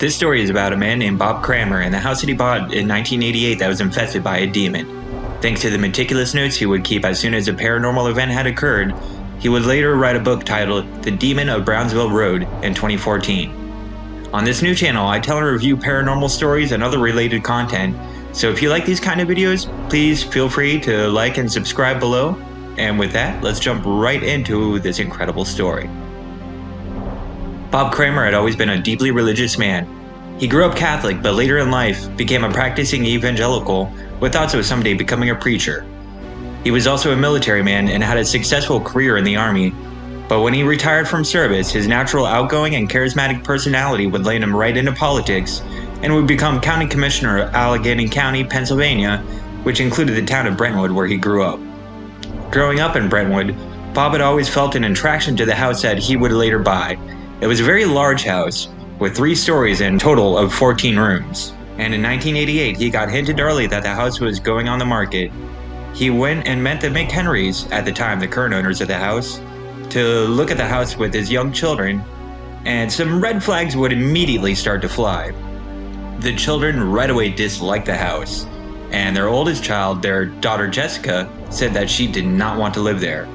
This story is about a man named Bob Cranmer and the house that he bought in 1988 that was infested by a demon. Thanks to the meticulous notes he would keep as soon as a paranormal event had occurred, he would later write a book titled The Demon of Brownsville Road in 2014. On this new channel, I tell and review paranormal stories and other related content, so if you like these kind of videos, please feel free to like and subscribe below. And with that, let's jump right into this incredible story. Bob Cranmer had always been a deeply religious man. He grew up Catholic, but later in life became a practicing evangelical with thoughts of someday becoming a preacher. He was also a military man and had a successful career in the army, but when he retired from service, his natural outgoing and charismatic personality would land him right into politics and would become county commissioner of Escalating County, Pennsylvania, which included the town of Brentwood where he grew up. Growing up in Brentwood, Bob had always felt an attraction to the house that he would later buy. It was a very large house, with 3 stories and a total of 14 rooms. And in 1988, he got hinted early that the house was going on the market. He went and met the McHenrys, at the time the current owners of the house, to look at the house with his young children, and some red flags would immediately start to fly. The children right away disliked the house, and their oldest child, their daughter Jessica, said that she did not want to live there.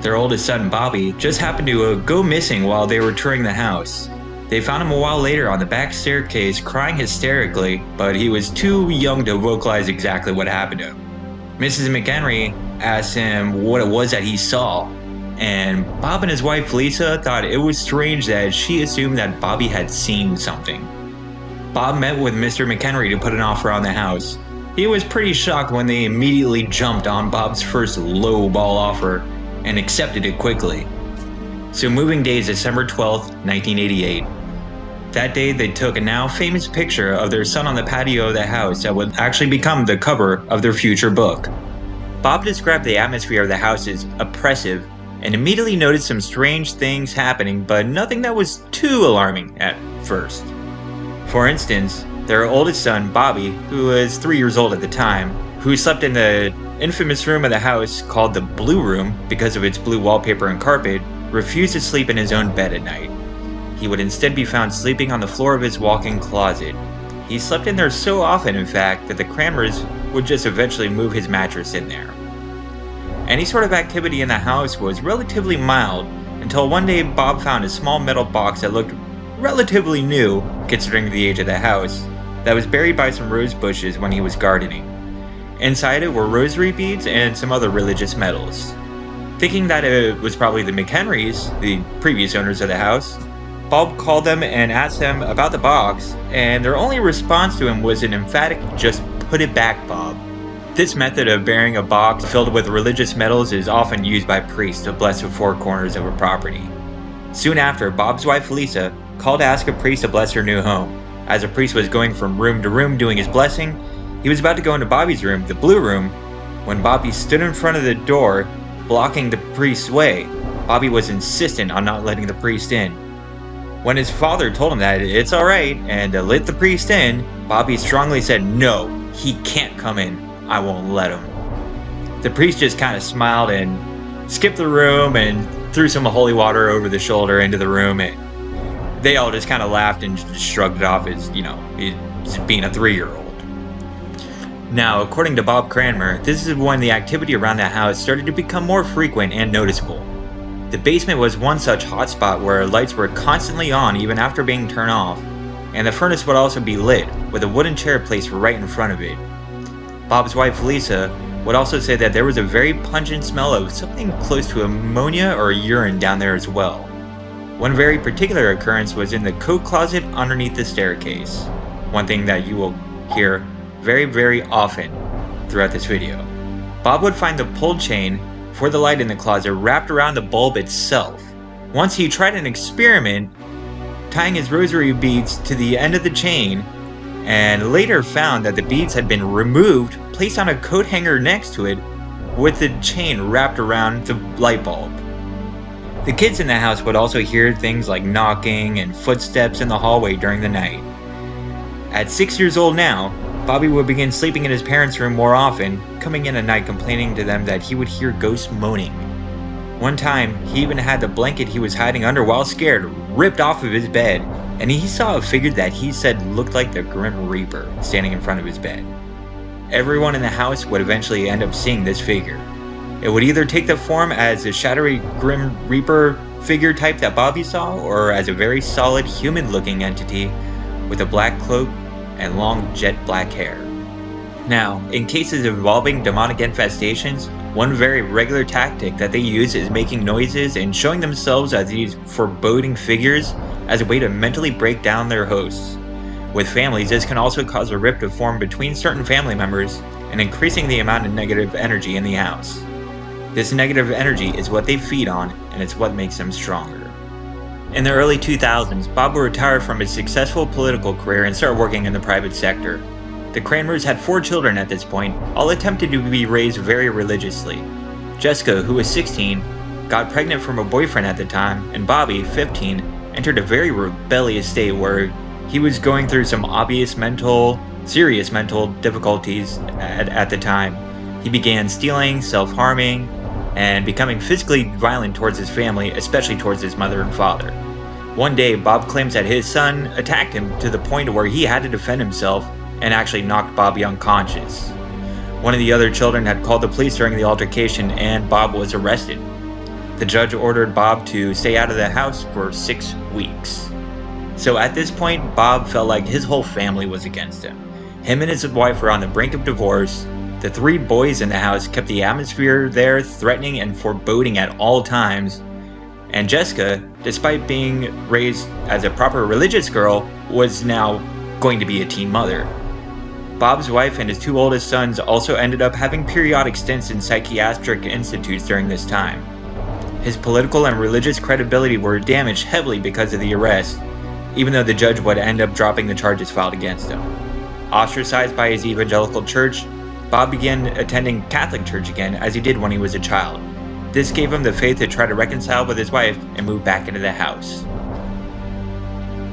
Their oldest son, Bobby, just happened to go missing while they were touring the house. They found him a while later on the back staircase crying hysterically, but he was too young to vocalize exactly what happened to him. Mrs. McHenry asked him what it was that he saw, and Bob and his wife Lisa thought it was strange that she assumed that Bobby had seen something. Bob met with Mr. McHenry to put an offer on the house. He was pretty shocked when they immediately jumped on Bob's first low-ball offer and accepted it quickly. So moving day is December 12th, 1988. That day they took a now famous picture of their son on the patio of the house that would actually become the cover of their future book. Bob described the atmosphere of the house as oppressive and immediately noticed some strange things happening, but nothing that was too alarming at first. For instance, their oldest son, Bobby, who was 3 years old at the time, who slept in the infamous room of the house called the Blue Room because of its blue wallpaper and carpet, refused to sleep in his own bed at night. He would instead be found sleeping on the floor of his walk-in closet. He slept in there so often, in fact, that the Cranmers would just eventually move his mattress in there. Any sort of activity in the house was relatively mild until one day Bob found a small metal box that looked relatively new, considering the age of the house, that was buried by some rose bushes when he was gardening. Inside it were rosary beads and some other religious medals. Thinking that it was probably the McHenrys, the previous owners of the house, Bob called them and asked them about the box, and their only response to him was an emphatic, "Just put it back, Bob." This method of burying a box filled with religious medals is often used by priests to bless the 4 corners of a property. Soon after, Bob's wife Lisa called to ask a priest to bless her new home. As the priest was going from room to room doing his blessing, he was about to go into Bobby's room, the Blue Room, when Bobby stood in front of the door, blocking the priest's way. Bobby was insistent on not letting the priest in. When his father told him that it's alright and to let the priest in, Bobby strongly said, "No, he can't come in. I won't let him." The priest just kind of smiled and skipped the room and threw some holy water over the shoulder into the room, and they all just kind of laughed and just shrugged it off as, he's being a 3-year-old. Now, according to Bob Cranmer, this is when the activity around the house started to become more frequent and noticeable. The basement was one such hotspot where lights were constantly on even after being turned off, and the furnace would also be lit, with a wooden chair placed right in front of it. Bob's wife Lisa would also say that there was a very pungent smell of something close to ammonia or urine down there as well. One very particular occurrence was in the coat closet underneath the staircase. One thing that you will hear very, very often throughout this video. Bob would find the pull chain for the light in the closet wrapped around the bulb itself. Once he tried an experiment, tying his rosary beads to the end of the chain, and later found that the beads had been removed, placed on a coat hanger next to it, with the chain wrapped around the light bulb. The kids in the house would also hear things like knocking and footsteps in the hallway during the night. At 6 years old now, Bobby would begin sleeping in his parents' room more often, coming in at night complaining to them that he would hear ghosts moaning. One time, he even had the blanket he was hiding under while scared ripped off of his bed, and he saw a figure that he said looked like the Grim Reaper standing in front of his bed. Everyone in the house would eventually end up seeing this figure. It would either take the form as a shadowy Grim Reaper figure type that Bobby saw, or as a very solid human-looking entity with a black cloak and long jet black hair. Now, in cases involving demonic infestations, one very regular tactic that they use is making noises and showing themselves as these foreboding figures as a way to mentally break down their hosts. With families, this can also cause a rift to form between certain family members and increasing the amount of negative energy in the house. This negative energy is what they feed on, and it's what makes them stronger. In the early 2000s, Bob would retire from his successful political career and start working in the private sector. The Cranmers had 4 children at this point, all attempted to be raised very religiously. Jessica, who was 16, got pregnant from a boyfriend at the time, and Bobby, 15, entered a very rebellious state where he was going through some serious mental difficulties at the time. He began stealing, self-harming, and becoming physically violent towards his family, especially towards his mother and father. One day, Bob claims that his son attacked him to the point where he had to defend himself and actually knocked Bobby unconscious. One of the other children had called the police during the altercation, and Bob was arrested. The judge ordered Bob to stay out of the house for 6 weeks. So at this point, Bob felt like his whole family was against him. Him and his wife were on the brink of divorce. The 3 boys in the house kept the atmosphere there threatening and foreboding at all times. And Jessica, despite being raised as a proper religious girl, was now going to be a teen mother. Bob's wife and his 2 oldest sons also ended up having periodic stints in psychiatric institutes during this time. His political and religious credibility were damaged heavily because of the arrest, even though the judge would end up dropping the charges filed against him. Ostracized by his evangelical church, Bob began attending Catholic church again as he did when he was a child. This gave him the faith to try to reconcile with his wife and move back into the house.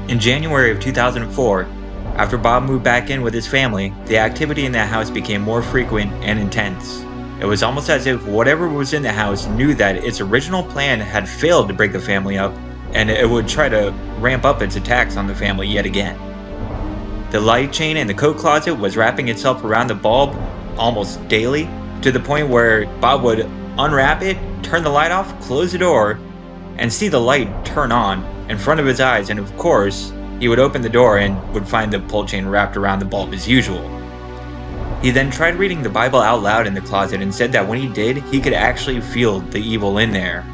In January of 2004, after Bob moved back in with his family, the activity in the house became more frequent and intense. It was almost as if whatever was in the house knew that its original plan had failed to break the family up, and it would try to ramp up its attacks on the family yet again. The light chain in the coat closet was wrapping itself around the bulb almost daily, to the point where Bob would unwrap it, turn the light off, close the door, and see the light turn on in front of his eyes, and of course, he would open the door and would find the pull chain wrapped around the bulb as usual. He then tried reading the Bible out loud in the closet and said that when he did, he could actually feel the evil in there.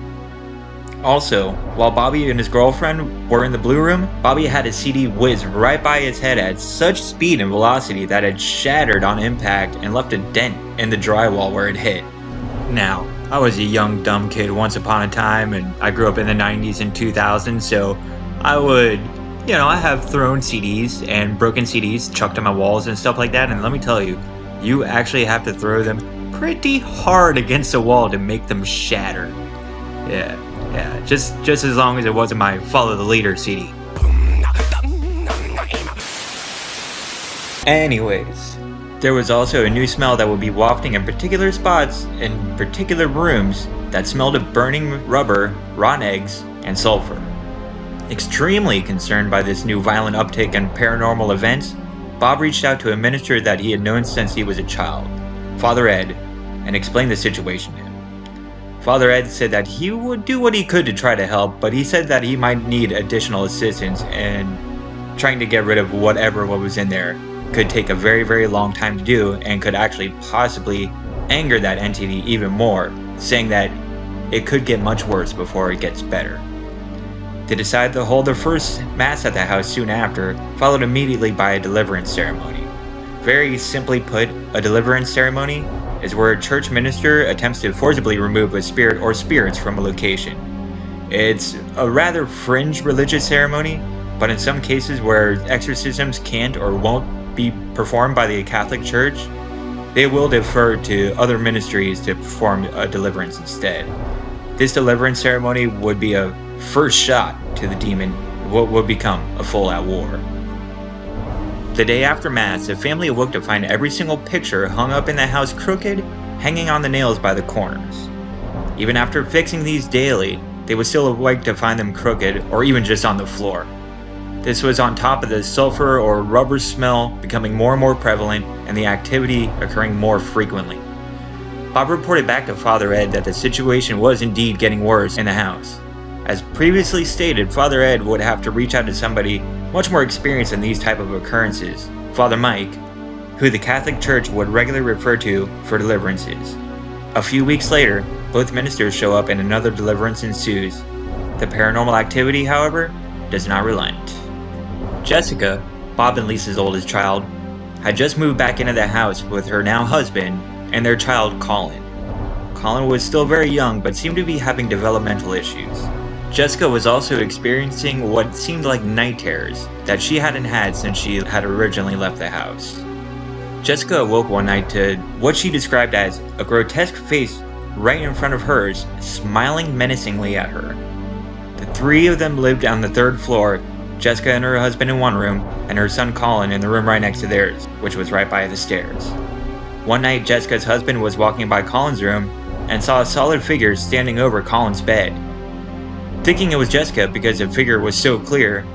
Also, while Bobby and his girlfriend were in the blue room, Bobby had his CD whiz right by his head at such speed and velocity that it shattered on impact and left a dent in the drywall where it hit. Now, I was a young dumb kid once upon a time, and I grew up in the 90s and 2000s, so I have thrown CDs and broken CDs chucked on my walls and stuff like that, and let me tell you, you actually have to throw them pretty hard against the wall to make them shatter. Yeah, just as long as it wasn't my Follow the Leader CD. Anyways, there was also a new smell that would be wafting in particular spots in particular rooms that smelled of burning rubber, rotten eggs, and sulfur. Extremely concerned by this new violent uptick in paranormal events, Bob reached out to a minister that he had known since he was a child, Father Ed, and explained the situation to him. Father Ed said that he would do what he could to try to help, but he said that he might need additional assistance, and trying to get rid of what was in there could take a very, very long time to do and could actually possibly anger that entity even more, saying that it could get much worse before it gets better. They decided to hold their first mass at the house soon after, followed immediately by a deliverance ceremony. Very simply put, a deliverance ceremony is where a church minister attempts to forcibly remove a spirit or spirits from a location. It's a rather fringe religious ceremony, but in some cases where exorcisms can't or won't be performed by the Catholic Church, they will defer to other ministries to perform a deliverance instead. This deliverance ceremony would be a first shot to the demon, what would become a full-out war. The day after Mass, the family awoke to find every single picture hung up in the house crooked, hanging on the nails by the corners. Even after fixing these daily, they would still awake to find them crooked or even just on the floor. This was on top of the sulfur or rubber smell becoming more and more prevalent and the activity occurring more frequently. Bob reported back to Father Ed that the situation was indeed getting worse in the house. As previously stated, Father Ed would have to reach out to somebody much more experienced in these type of occurrences, Father Mike, who the Catholic Church would regularly refer to for deliverances. A few weeks later, both ministers show up and another deliverance ensues. The paranormal activity, however, does not relent. Jessica, Bob and Lisa's oldest child, had just moved back into the house with her now husband and their child Colin. Colin was still very young but seemed to be having developmental issues. Jessica was also experiencing what seemed like night terrors that she hadn't had since she had originally left the house. Jessica awoke one night to what she described as a grotesque face right in front of hers, smiling menacingly at her. The three of them lived on the third floor, Jessica and her husband in one room, and her son Colin in the room right next to theirs, which was right by the stairs. One night, Jessica's husband was walking by Colin's room and saw a solid figure standing over Colin's bed. Thinking it was Jessica because the figure was so clear,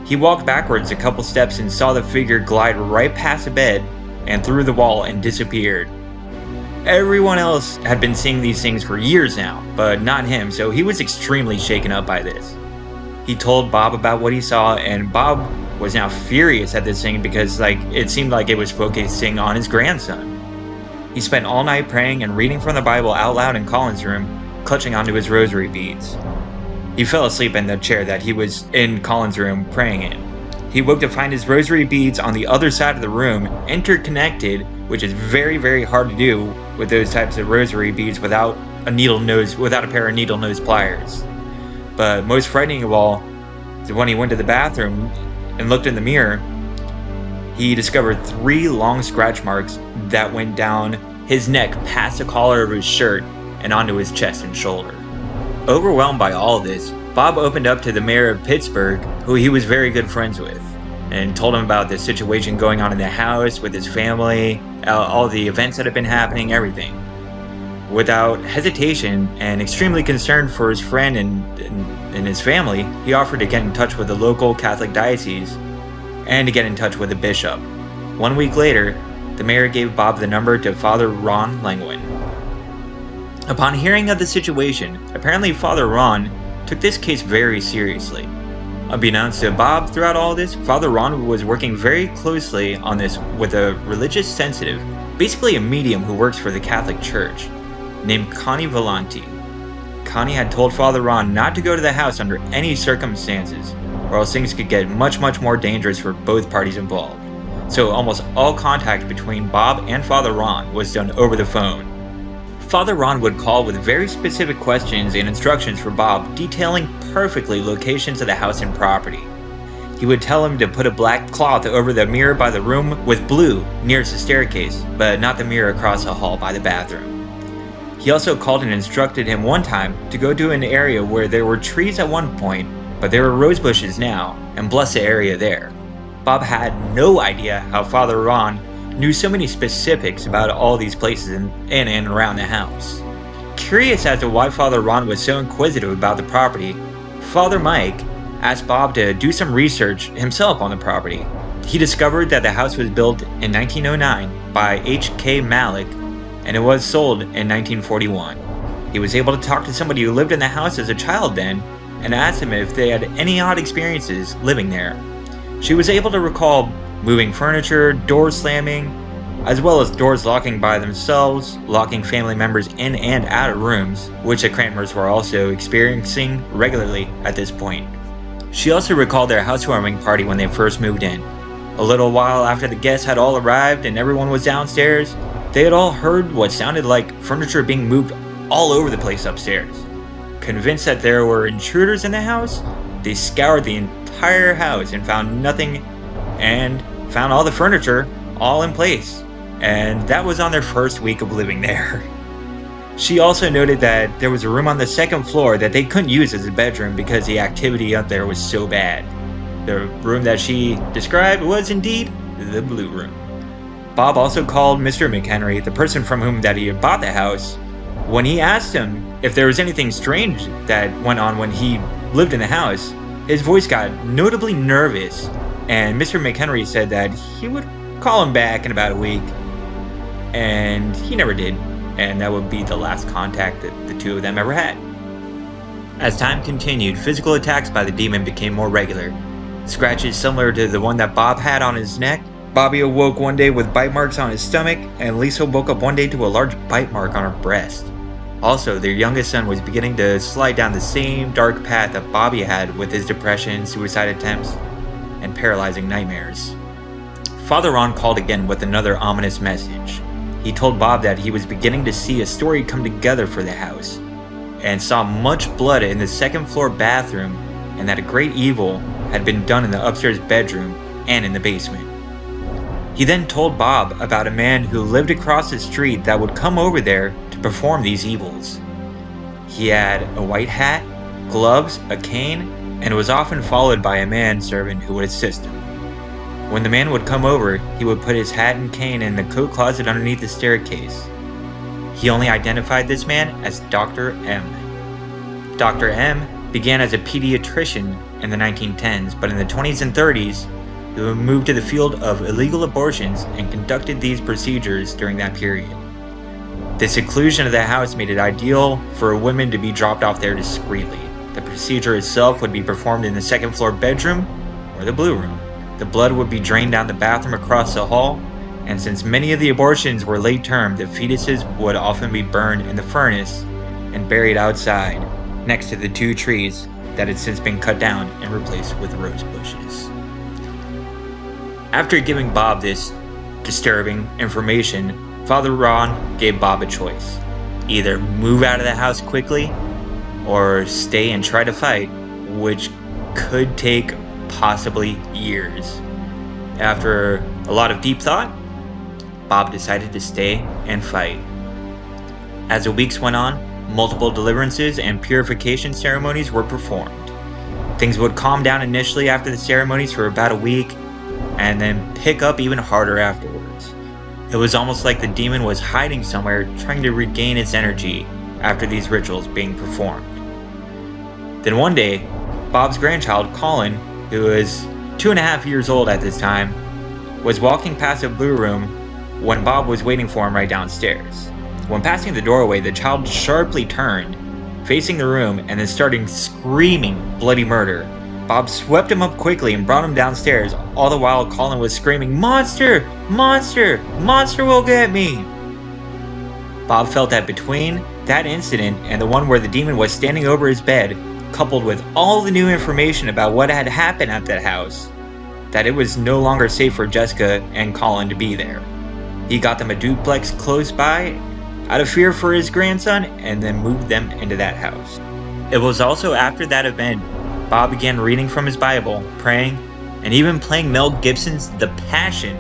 he walked backwards a couple steps and saw the figure glide right past the bed and through the wall and disappeared. Everyone else had been seeing these things for years now, but not him, so he was extremely shaken up by this. He told Bob about what he saw, and Bob was now furious at this thing because it seemed like it was focusing on his grandson. He spent all night praying and reading from the Bible out loud in Colin's room, clutching onto his rosary beads. He fell asleep in the chair that he was in Colin's room praying in. He woke to find his rosary beads on the other side of the room, interconnected, which is very, very hard to do with those types of rosary beads without a pair of needle nose pliers. But most frightening of all is when he went to the bathroom and looked in the mirror, he discovered 3 long scratch marks that went down his neck past the collar of his shirt and onto his chest and shoulder. Overwhelmed by all this, Bob opened up to the mayor of Pittsburgh, who he was very good friends with, and told him about the situation going on in the house with his family, all the events that had been happening, everything. Without hesitation and extremely concerned for his friend and his family, he offered to get in touch with the local Catholic diocese and to get in touch with the bishop. 1 week later, the mayor gave Bob the number to Father Ron Langwin. Upon hearing of the situation, apparently Father Ron took this case very seriously. Unbeknownst to Bob throughout all this, Father Ron was working very closely on this with a religious sensitive, basically a medium who works for the Catholic Church, named Connie Volante. Connie had told Father Ron not to go to the house under any circumstances, or else things could get much more dangerous for both parties involved. So almost all contact between Bob and Father Ron was done over the phone. Father Ron would call with very specific questions and instructions for Bob, detailing perfectly locations of the house and property. He would tell him to put a black cloth over the mirror by the room with blue nearest the staircase, but not the mirror across the hall by the bathroom. He also called and instructed him one time to go to an area where there were trees at one point, but there were rose bushes now, and bless the area there. Bob had no idea how Father Ron knew so many specifics about all these places in and around the house. Curious as to why Father Ron was so inquisitive about the property, Father Mike asked Bob to do some research himself on the property. He discovered that the house was built in 1909 by H.K. Malik, and it was sold in 1941. He was able to talk to somebody who lived in the house as a child then, and asked him if they had any odd experiences living there. She was able to recall moving furniture, doors slamming, as well as doors locking by themselves, locking family members in and out of rooms, which the Cranmers were also experiencing regularly at this point. She also recalled their housewarming party when they first moved in. A little while after the guests had all arrived and everyone was downstairs, they had all heard what sounded like furniture being moved all over the place upstairs. Convinced that there were intruders in the house, they scoured the entire house and found nothing, and found all the furniture all in place. And that was on their first week of living there. She also noted that there was a room on the second floor that they couldn't use as a bedroom because the activity up there was so bad. The room that she described was indeed the Blue Room. Bob also called Mr. McHenry, the person from whom that he had bought the house, When he asked him if there was anything strange that went on when he lived in the house, his voice got notably nervous, and Mr. McHenry said that he would call him back in about a week, and he never did, and that would be the last contact that the two of them ever had. As time continued, physical attacks by the demon became more regular. Scratches similar to the one that Bob had on his neck. Bobby awoke one day with bite marks on his stomach, and Lisa woke up one day to a large bite mark on her breast. Also, their youngest son was beginning to slide down the same dark path that Bobby had with his depression, suicide attempts, and paralyzing nightmares. Father Ron called again with another ominous message. He told Bob that he was beginning to see a story come together for the house, and saw much blood in the second-floor bathroom, and that a great evil had been done in the upstairs bedroom and in the basement. He then told Bob about a man who lived across the street that would come over there to perform these evils. He had a white hat, gloves, a cane, and was often followed by a manservant who would assist him. When the man would come over, he would put his hat and cane in the coat closet underneath the staircase. He only identified this man as Dr. M. Dr. M began as a pediatrician in the 1910s, but in the 20s and 30s, he moved to the field of illegal abortions and conducted these procedures during that period. The seclusion of the house made it ideal for women to be dropped off there discreetly. The procedure itself would be performed in the second-floor bedroom or the blue room. The blood would be drained down the bathroom across the hall, and since many of the abortions were late-term, the fetuses would often be burned in the furnace and buried outside, next to the 2 trees that had since been cut down and replaced with rose bushes. After giving Bob this disturbing information, Father Ron gave Bob a choice. Either move out of the house quickly, or stay and try to fight, which could take possibly years. After a lot of deep thought, Bob decided to stay and fight. As the weeks went on, multiple deliverances and purification ceremonies were performed. Things would calm down initially after the ceremonies for about a week, and then pick up even harder afterwards. It was almost like the demon was hiding somewhere, trying to regain its energy after these rituals being performed. Then one day, Bob's grandchild, Colin, who was 2.5 years old at this time, was walking past the blue room when Bob was waiting for him right downstairs. When passing the doorway, the child sharply turned, facing the room, and then started screaming bloody murder. Bob swept him up quickly and brought him downstairs, all the while Colin was screaming, "Monster! Monster! Monster will get me!" Bob felt that between that incident and the one where the demon was standing over his bed, coupled with all the new information about what had happened at that house, that it was no longer safe for Jessica and Colin to be there. He got them a duplex close by, out of fear for his grandson, and then moved them into that house. It was also after that event, Bob began reading from his Bible, praying, and even playing Mel Gibson's The Passion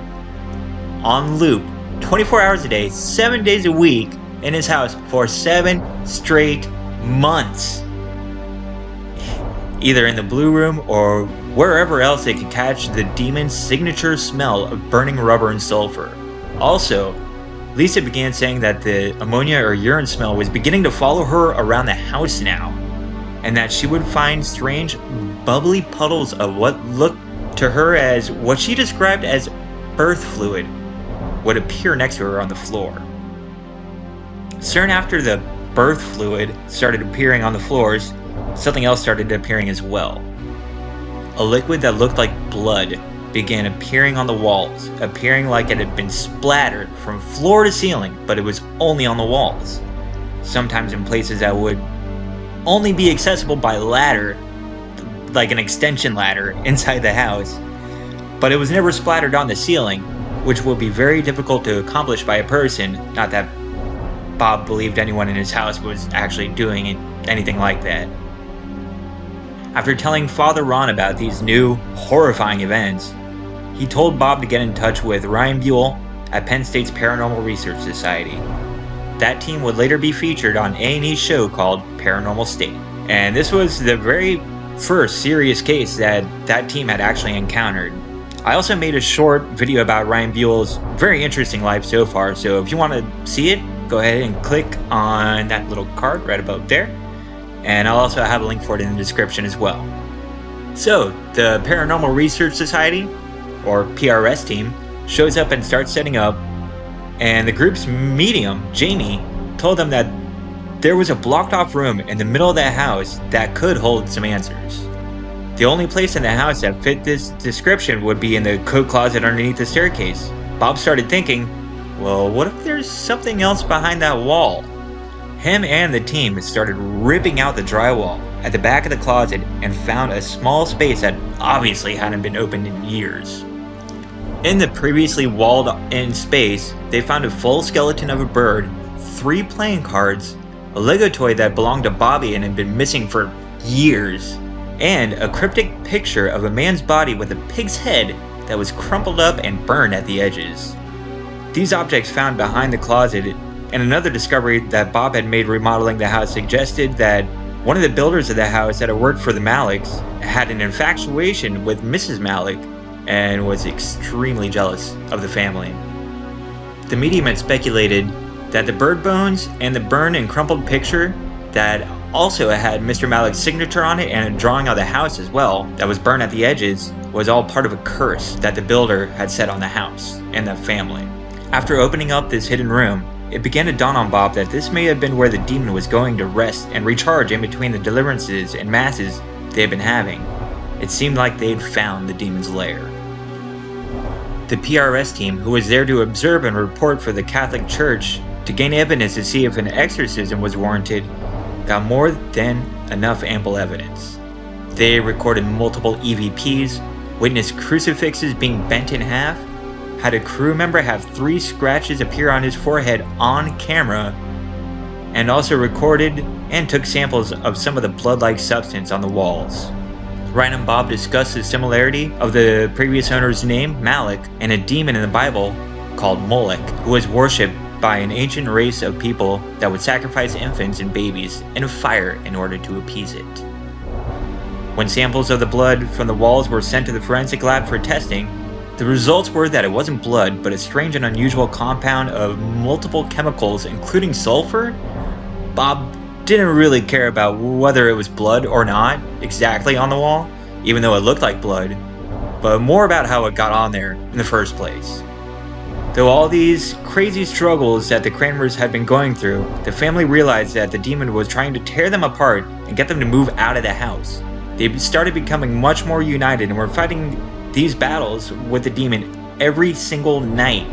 on loop, 24 hours a day, 7 days a week, in his house for 7 straight months. Either in the blue room or wherever else they could catch the demon's signature smell of burning rubber and sulfur. Also, Lisa began saying that the ammonia or urine smell was beginning to follow her around the house now, and that she would find strange, bubbly puddles of what looked to her as what she described as birth fluid would appear next to her on the floor. Soon after the birth fluid started appearing on the floors, something else started appearing as well. A liquid that looked like blood began appearing on the walls, appearing like it had been splattered from floor to ceiling, but it was only on the walls. Sometimes in places that would only be accessible by ladder, like an extension ladder inside the house, but it was never splattered on the ceiling, which would be very difficult to accomplish by a person. Not that Bob believed anyone in his house was actually doing anything like that. After telling Father Ron about these new, horrifying events, he told Bob to get in touch with Ryan Buell at Penn State's Paranormal Research Society. That team would later be featured on A&E's show called Paranormal State. And this was the very first serious case that team had actually encountered. I also made a short video about Ryan Buell's very interesting life so far, so if you want to see it, go ahead and click on that little card right about there. And I'll also have a link for it in the description as well. So, the Paranormal Research Society, or PRS team, shows up and starts setting up, and the group's medium, Jamie, told them that there was a blocked off room in the middle of that house that could hold some answers. The only place in the house that fit this description would be in the coat closet underneath the staircase. Bob started thinking, well, what if there's something else behind that wall? Him and the team started ripping out the drywall at the back of the closet and found a small space that obviously hadn't been opened in years. In the previously walled-in space, they found a full skeleton of a bird, 3 playing cards, a Lego toy that belonged to Bobby and had been missing for years, and a cryptic picture of a man's body with a pig's head that was crumpled up and burned at the edges. These objects found behind the closet and another discovery that Bob had made remodeling the house suggested that one of the builders of the house that had worked for the Malicks had an infatuation with Mrs. Malik and was extremely jealous of the family. The medium had speculated that the bird bones and the burned and crumpled picture that also had Mr. Malik's signature on it and a drawing of the house as well that was burned at the edges was all part of a curse that the builder had set on the house and the family. After opening up this hidden room, it began to dawn on Bob that this may have been where the demon was going to rest and recharge in between the deliverances and masses they had been having. It seemed like they'd found the demon's lair. The PRS team, who was there to observe and report for the Catholic Church to gain evidence to see if an exorcism was warranted, got more than enough ample evidence. They recorded multiple EVPs, witnessed crucifixes being bent in half, had a crew member have 3 scratches appear on his forehead on camera, and also recorded and took samples of some of the blood-like substance on the walls. Ryan and Bob discussed the similarity of the previous owner's name, Malik, and a demon in the Bible called Moloch, who was worshipped by an ancient race of people that would sacrifice infants and babies in a fire in order to appease it. When samples of the blood from the walls were sent to the forensic lab for testing, the results were that it wasn't blood, but a strange and unusual compound of multiple chemicals, including sulfur. Bob didn't really care about whether it was blood or not exactly on the wall, even though it looked like blood, but more about how it got on there in the first place. Though all these crazy struggles that the Cranmers had been going through, the family realized that the demon was trying to tear them apart and get them to move out of the house. They started becoming much more united and were fighting these battles with the demon every single night.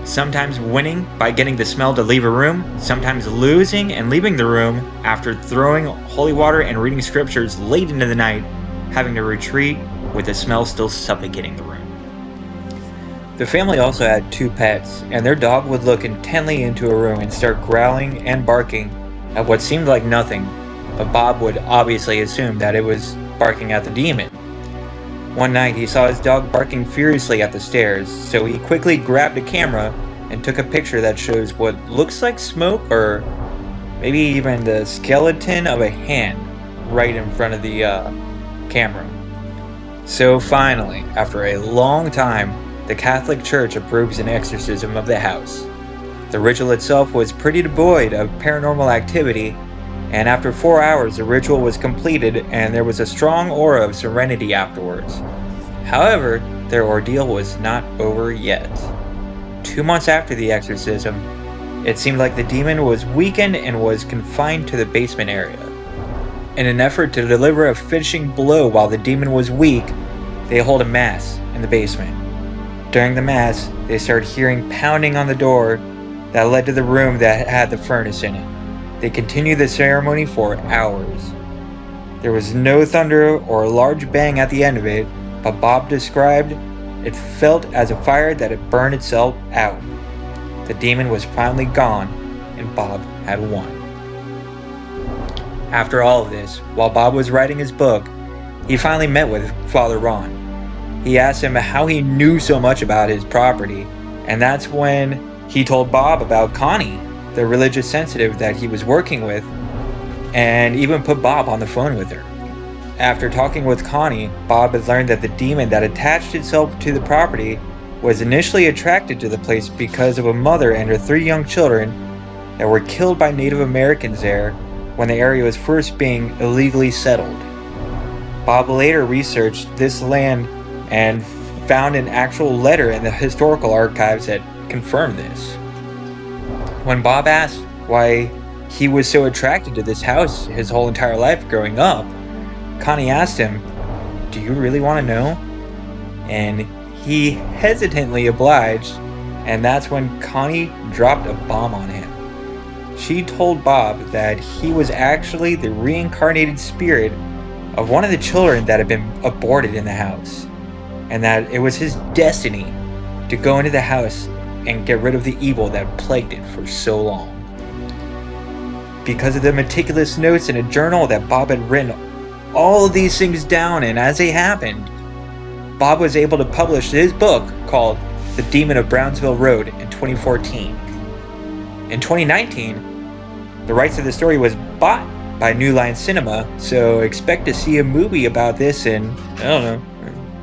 Sometimes winning by getting the smell to leave a room, sometimes losing and leaving the room after throwing holy water and reading scriptures late into the night, having to retreat with the smell still suffocating the room. The family also had 2 pets, and their dog would look intently into a room and start growling and barking at what seemed like nothing, but Bob would obviously assume that it was barking at the demon. One night he saw his dog barking furiously at the stairs, so he quickly grabbed a camera and took a picture that shows what looks like smoke or maybe even the skeleton of a hand right in front of the camera. So finally, after a long time, the Catholic Church approves an exorcism of the house. The ritual itself was pretty devoid of paranormal activity, and after 4 hours the ritual was completed and there was a strong aura of serenity afterwards. However, their ordeal was not over yet. 2 months after the exorcism, it seemed like the demon was weakened and was confined to the basement area. In an effort to deliver a finishing blow while the demon was weak, they hold a mass in the basement. During the mass, they started hearing pounding on the door that led to the room that had the furnace in it. They continued the ceremony for hours. There was no thunder or a large bang at the end of it, but Bob described it felt as a fire that had burned itself out. The demon was finally gone, and Bob had won. After all of this, while Bob was writing his book, he finally met with Father Ron. He asked him how he knew so much about his property, and that's when he told Bob about Connie, the religious sensitive that he was working with, and even put Bob on the phone with her. After talking with Connie, Bob had learned that the demon that attached itself to the property was initially attracted to the place because of a mother and her 3 young children that were killed by Native Americans there when the area was first being illegally settled. Bob later researched this land and found an actual letter in the historical archives that confirmed this. When Bob asked why he was so attracted to this house his whole entire life growing up, Connie asked him, "Do you really want to know?" And he hesitantly obliged, and that's when Connie dropped a bomb on him. She told Bob that he was actually the reincarnated spirit of one of the children that had been aborted in the house, and that it was his destiny to go into the house and get rid of the evil that plagued it for so long. Because of the meticulous notes in a journal that Bob had written all of these things down, and as they happened, Bob was able to publish his book called The Demon of Brownsville Road in 2014. In 2019, the rights to the story was bought by New Line Cinema, so expect to see a movie about this in, I don't know,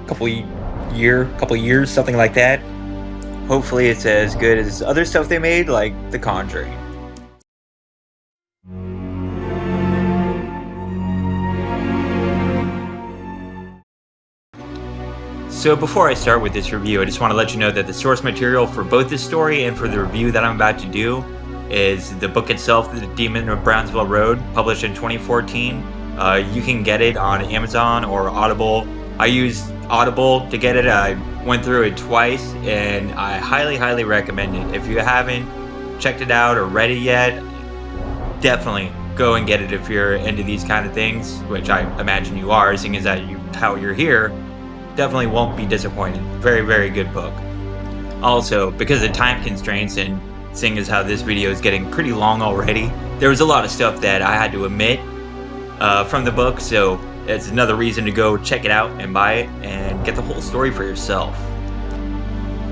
a couple years, something like that. Hopefully it's as good as other stuff they made, like The Conjuring. So before I start with this review, I just want to let you know that the source material for both this story and for the review that I'm about to do is the book itself, The Demon of Brownsville Road, published in 2014. You can get it on Amazon or Audible. I used Audible to get it. I went through it twice, and I highly recommend it. If you haven't checked it out or read it yet, definitely go and get it if you're into these kind of things, which I imagine you are, seeing as that how you're here. Definitely won't be disappointed. Very good book. Also, because of time constraints and seeing as how this video is getting pretty long already, there was a lot of stuff that I had to omit from the book, so it's another reason to go check it out and buy it and get the whole story for yourself.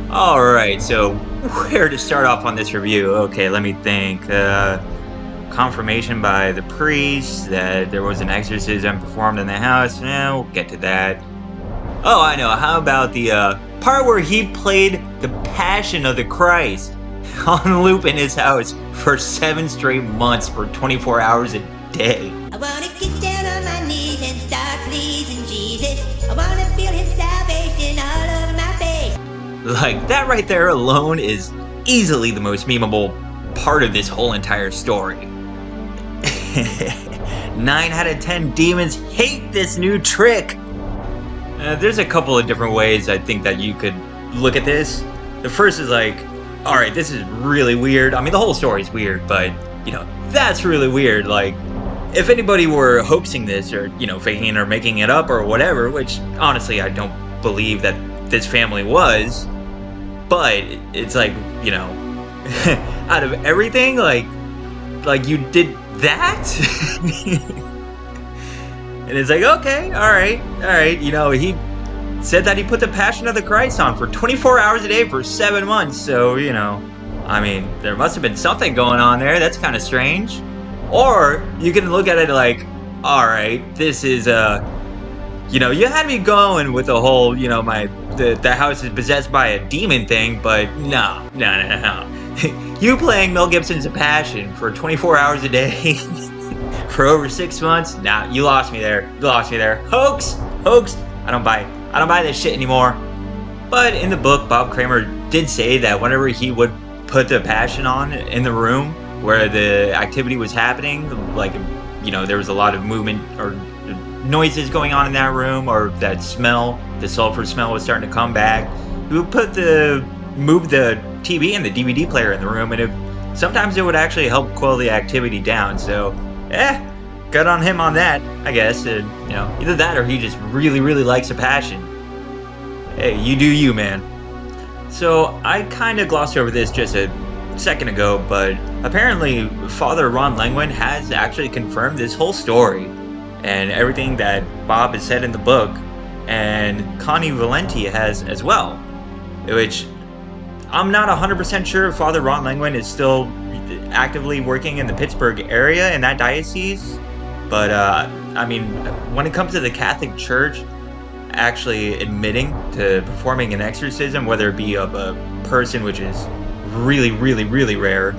Alright, so where to start off on this review? Okay, let me think. Confirmation by the priest that there was an exorcism performed in the house. We'll get to that. Oh, I know. How about the part where he played the Passion of the Christ on loop in his house for 7 straight months for 24 hours a day? I wanna get down on my knees and start pleasing Jesus. I wanna feel his salvation all over my face. Like, that right there alone is easily the most memeable part of this whole entire story. 9 out of 10 demons hate this new trick. There's a couple of different ways I think that you could look at this. The first is like, alright, this is really weird. I mean, the whole story's weird, but, you know, that's really weird. Like, if anybody were hoaxing this or, you know, faking it or making it up or whatever, which, honestly, I don't believe that this family was, but it's like, you know, out of everything, like you did that? And it's like, okay, all right, you know, he said that he put the Passion of the Christ on for 24 hours a day for 7 months, so, you know, I mean, there must have been something going on there. That's kind of strange. Or you can look at it like, all right, this is, you know, you had me going with the whole, you know, the house is possessed by a demon thing, but no. You playing Mel Gibson's Passion for 24 hours a day for over 6 months? Nah, you lost me there. Hoax. I don't buy this shit anymore. But in the book, Bob Cranmer did say that whenever he would put the Passion on in the room where the activity was happening, like, you know, there was a lot of movement or noises going on in that room, or that smell, the sulfur smell was starting to come back, he would move the TV and the DVD player in the room, and sometimes it would actually help quell the activity down. So, good on him on that, I guess. You know, either that or he just really likes a Passion. Hey, you do you, man. So, I kind of glossed over this just a second ago, but apparently Father Ron Langwin has actually confirmed this whole story and everything that Bob has said in the book, and Connie Valenti has as well, which I'm not 100% sure if Father Ron Langwin is still actively working in the Pittsburgh area in that diocese, but I mean, when it comes to the Catholic Church actually admitting to performing an exorcism, whether it be of a person, which is really rare,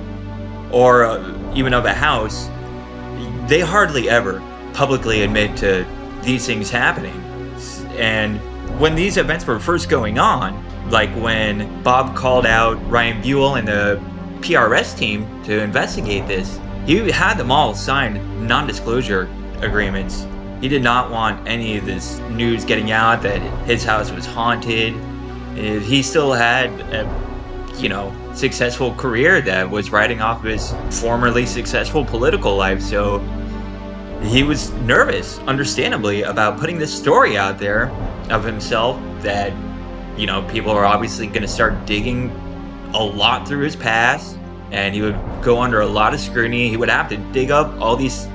or even of a house, they hardly ever publicly admit to these things happening. And when these events were first going on, like when Bob called out Ryan Buell and the PRS team to investigate this, he had them all sign non-disclosure agreements. He did not want any of this news getting out that his house was haunted. He still had a, successful career that was riding off of his formerly successful political life. So he was nervous, understandably, about putting this story out there of himself that, people are obviously going to start digging a lot through his past, and he would go under a lot of scrutiny. He would have to dig up all these,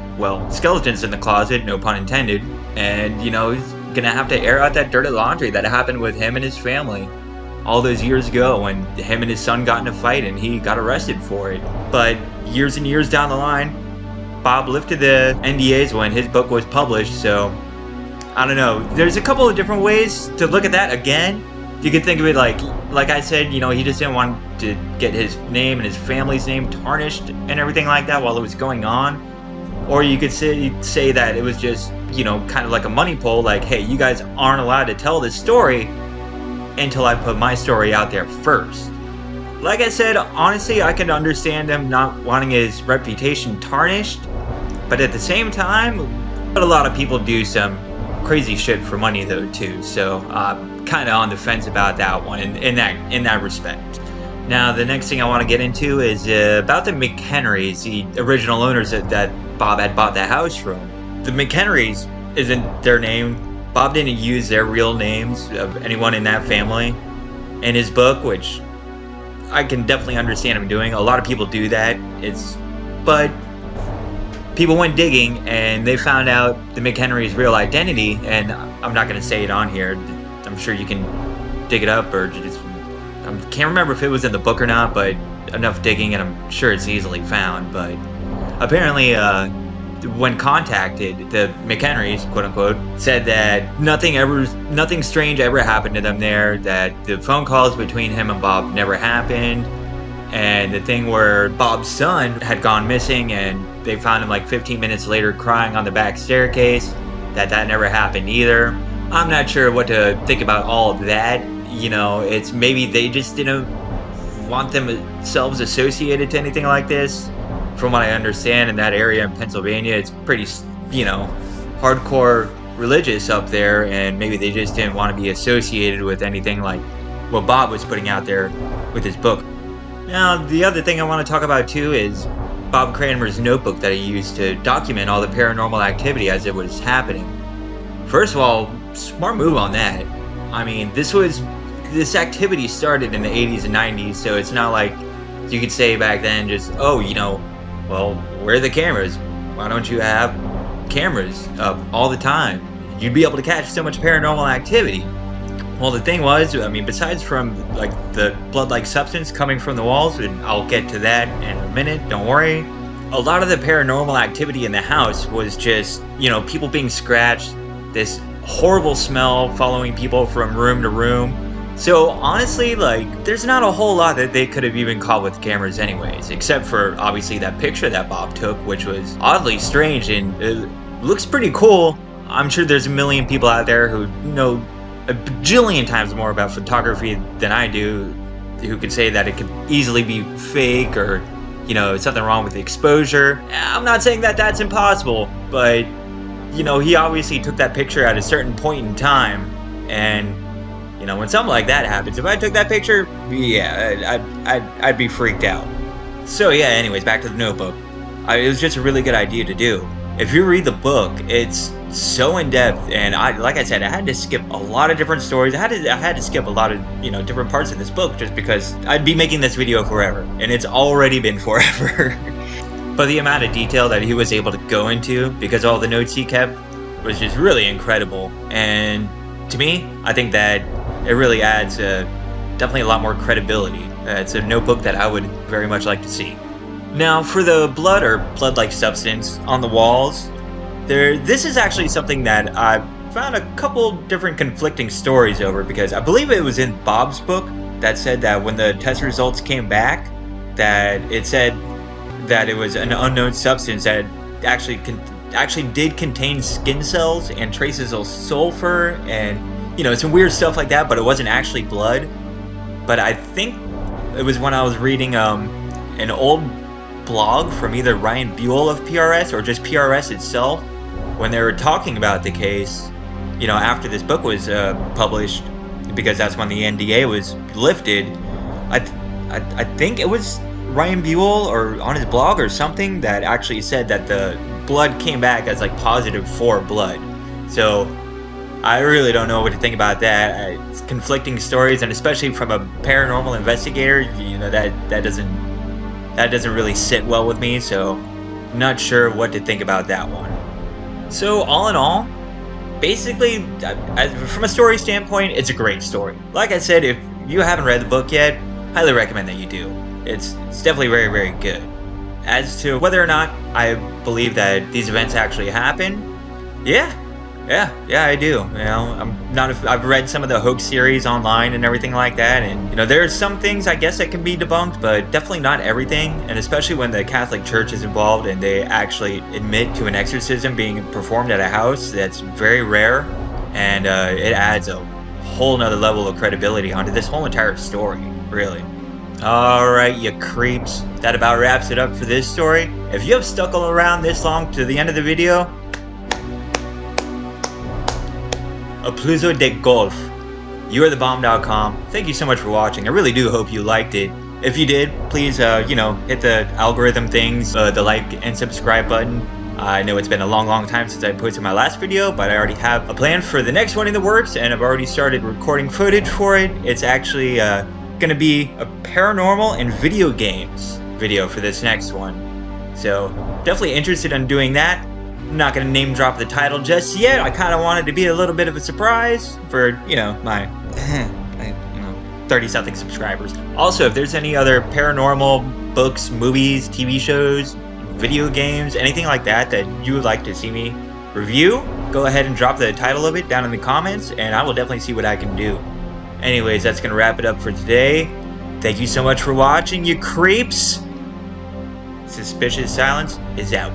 skeletons in the closet, no pun intended, and, he's going to have to air out that dirty laundry that happened with him and his family all those years ago when him and his son got in a fight and he got arrested for it. But years and years down the line, Bob lifted the NDAs when his book was published, so I don't know. There's a couple of different ways to look at that. Again, you could think of it like I said, he just didn't want to get his name and his family's name tarnished and everything like that while it was going on. Or you could say that it was just, kind of like a money pull, like, hey, you guys aren't allowed to tell this story until I put my story out there first. Like I said, honestly, I can understand him not wanting his reputation tarnished, but at the same time, a lot of people do some crazy shit for money though too, so I'm kind of on the fence about that one in that respect. Now, the next thing I want to get into is about the McHenrys, the original owners that Bob had bought the house from. The McHenrys isn't their name. Bob didn't use their real names of anyone in that family in his book, which I can definitely understand him doing. A lot of people do that. But people went digging and they found out the McHenrys' real identity, and I'm not going to say it on here. I'm sure you can dig it up, or just, I can't remember if it was in the book or not, but enough digging and I'm sure it's easily found. But apparently, when contacted, the McHenrys, quote unquote, said that nothing strange ever happened to them there, that the phone calls between him and Bob never happened, and the thing where Bob's son had gone missing and they found him like 15 minutes later crying on the back staircase, that never happened either. I'm not sure what to think about all of that. It's maybe they just didn't want themselves associated to anything like this. From what I understand, in that area in Pennsylvania, it's pretty, hardcore religious up there, and maybe they just didn't want to be associated with anything like what Bob was putting out there with his book. Now, the other thing I want to talk about too is Bob Cranmer's notebook that he used to document all the paranormal activity as it was happening. First of all, smart move on that. I mean, this activity started in the 80s and 90s, so it's not like you could say back then just, well, where are the cameras? Why don't you have cameras up all the time? You'd be able to catch so much paranormal activity. Well, the thing was, besides from like the blood-like substance coming from the walls, and I'll get to that in a minute, don't worry. A lot of the paranormal activity in the house was just, people being scratched, this horrible smell following people from room to room. So honestly, there's not a whole lot that they could have even caught with cameras anyways, except for obviously that picture that Bob took, which was oddly strange and it looks pretty cool. I'm sure there's a million people out there who know a bajillion times more about photography than I do, who could say that it could easily be fake or, something wrong with the exposure. I'm not saying that that's impossible, but, he obviously took that picture at a certain point in time, and when something like that happens, if I took that picture, yeah, I'd be freaked out. So yeah, anyways, back to the notebook. It was just a really good idea to do. If you read the book, it's so in depth, and like I said, I had to skip a lot of different stories. I had to skip a lot of different parts of this book just because I'd be making this video forever, and it's already been forever. But the amount of detail that he was able to go into, because all the notes he kept, was just really incredible. And to me, I think that it really adds definitely a lot more credibility. It's a notebook that I would very much like to see. Now, for the blood or blood-like substance on the walls, this is actually something that I've found a couple different conflicting stories over, because I believe it was in Bob's book that said that when the test results came back, that it said that it was an unknown substance that actually did contain skin cells and traces of sulfur and, you know, some weird stuff like that, but it wasn't actually blood. But I think it was when I was reading an old blog from either Ryan Buell of PRS or just PRS itself, when they were talking about the case, you know, after this book was published, because that's when the NDA was lifted. I think it was Ryan Buell or on his blog or something that actually said that the blood came back as like positive for blood. So I really don't know what to think about that. It's conflicting stories, and especially from a paranormal investigator, you know, that doesn't really sit well with me. So I'm not sure what to think about that one. So all in all, basically, from a story standpoint, it's a great story. Like I said, if you haven't read the book yet, highly recommend that you do. It's definitely very, very good. As to whether or not I believe that these events actually happen, yeah, I do. You know, I've read some of the hoax series online and everything like that, and you know, there's some things I guess that can be debunked, but definitely not everything. And especially when the Catholic Church is involved and they actually admit to an exorcism being performed at a house, that's very rare, and it adds a whole nother level of credibility onto this whole entire story, really. Alright, you creeps. That about wraps it up for this story. If you have stuck around this long to the end of the video, applauso de golf. You are thebomb.com. Thank you so much for watching. I really do hope you liked it. If you did, please, you know, hit the algorithm things, the like and subscribe button. I know it's been a long time since I posted my last video, but I already have a plan for the next one in the works, and I've already started recording footage for it. It's actually gonna be a paranormal and video games video for this next one. So definitely interested in doing that. I'm not gonna name drop the title just yet. I kind of wanted to be a little bit of a surprise for, you know, my 30-something subscribers. Also, if there's any other paranormal books, movies, TV shows, video games, anything like that that you would like to see me review, go ahead and drop the title of it down in the comments, and I will definitely see what I can do. Anyways, that's gonna wrap it up for today. Thank you so much for watching, you creeps. Suspicious Silence is out.